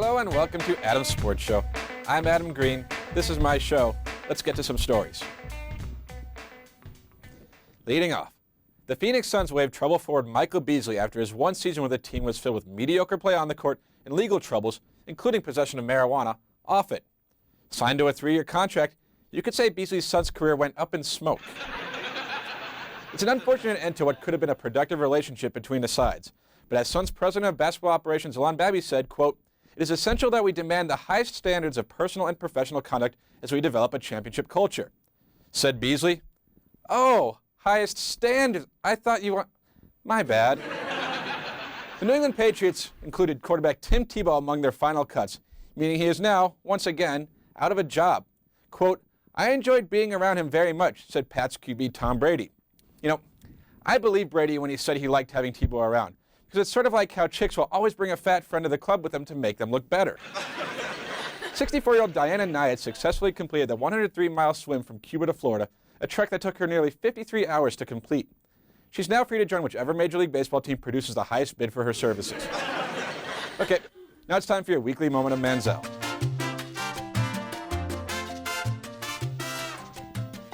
Hello and welcome to Adam's Sports Show. I'm Adam Green. This is my show. Let's get to some stories. Leading off, the Phoenix Suns waived trouble forward Michael Beasley after his one season with the team was filled with mediocre play on the court and legal troubles, including possession of marijuana, off it. Signed to a 3-year contract, you could say Beasley's Suns career went up in smoke. It's an unfortunate end to what could have been a productive relationship between the sides. But as Suns president of basketball operations Alon Babby said, quote, "It is essential that we demand the highest standards of personal and professional conduct as we develop a championship culture." Said Beasley, "Oh, highest standards. I thought you want..." My bad. The New England Patriots included quarterback Tim Tebow among their final cuts, meaning he is now, once again, out of a job. Quote, "I enjoyed being around him very much," said Pats QB Tom Brady. You know, I believe Brady when he said he liked having Tebow around, because it's sort of like how chicks will always bring a fat friend to the club with them to make them look better. 64-year-old Diana Nyad successfully completed the 103-mile swim from Cuba to Florida, a trek that took her nearly 53 hours to complete. She's now free to join whichever Major League Baseball team produces the highest bid for her services. Okay, now it's time for your weekly moment of Manziel.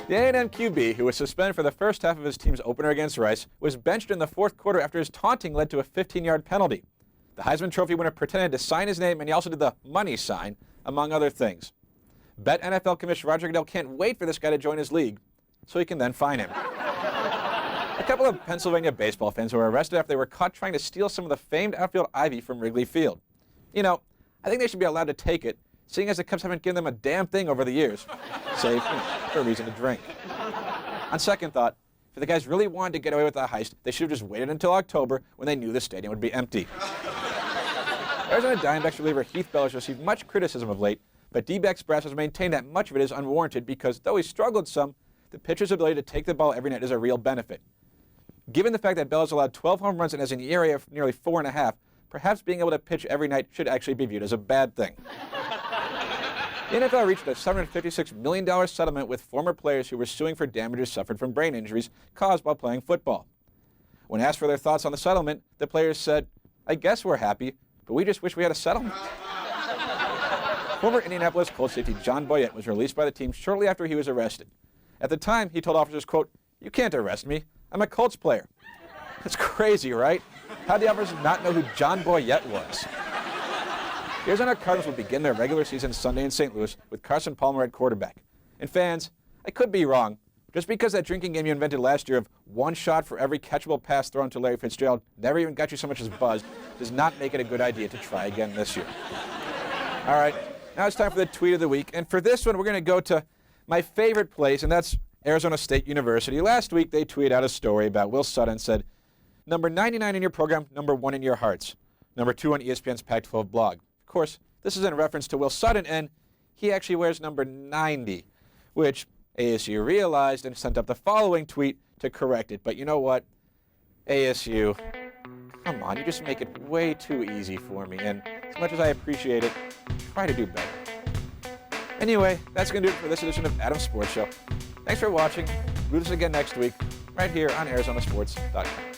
The A&M QB, who was suspended for the first half of his team's opener against Rice, was benched in the fourth quarter after his taunting led to a 15-yard penalty. The Heisman Trophy winner pretended to sign his name, and he also did the money sign, among other things. Bet NFL Commissioner Roger Goodell can't wait for this guy to join his league, so he can then fine him. A couple of Pennsylvania baseball fans were arrested after they were caught trying to steal some of the famed outfield ivy from Wrigley Field. You know, I think they should be allowed to take it, seeing as the Cubs haven't given them a damn thing over the years, save for a reason to drink. On second thought, if the guys really wanted to get away with the heist, they should have just waited until October when they knew the stadium would be empty. Arizona Diamondbacks reliever Heath Bell has received much criticism of late, but D-backs brass has maintained that much of it is unwarranted because, though he struggled some, the pitcher's ability to take the ball every night is a real benefit. Given the fact that Bell has allowed 12 home runs and has an ERA of nearly 4.5, perhaps being able to pitch every night should actually be viewed as a bad thing. The NFL reached a $756 million settlement with former players who were suing for damages suffered from brain injuries caused while playing football. When asked for their thoughts on the settlement, the players said, "I guess we're happy, but we just wish we had a settlement." Former Indianapolis Colts safety John Boyett was released by the team shortly after he was arrested. At the time, he told officers, quote, "You can't arrest me. I'm a Colts player." That's crazy, right? How did the officers not know who John Boyett was? The Arizona Cardinals will begin their regular season Sunday in St. Louis with Carson Palmer at quarterback. And fans, I could be wrong. Just because that drinking game you invented last year of one shot for every catchable pass thrown to Larry Fitzgerald never even got you so much as buzzed does not make it a good idea to try again this year. All right, now it's time for the tweet of the week. And for this one, we're going to go to my favorite place, and that's Arizona State University. Last week, they tweeted out a story about Will Sutton said, "Number 99 in your program, number 1 in your hearts. Number 2 on ESPN's Pac-12 blog." Of course, this is in reference to Will Sutton, and he actually wears number 90, which ASU realized and sent up the following tweet to correct it. But you know what? ASU, come on, you just make it way too easy for me, and as much as I appreciate it, try to do better. Anyway, that's going to do it for this edition of Adam's Sports Show. Thanks for watching. Do this again next week, right here on ArizonaSports.com.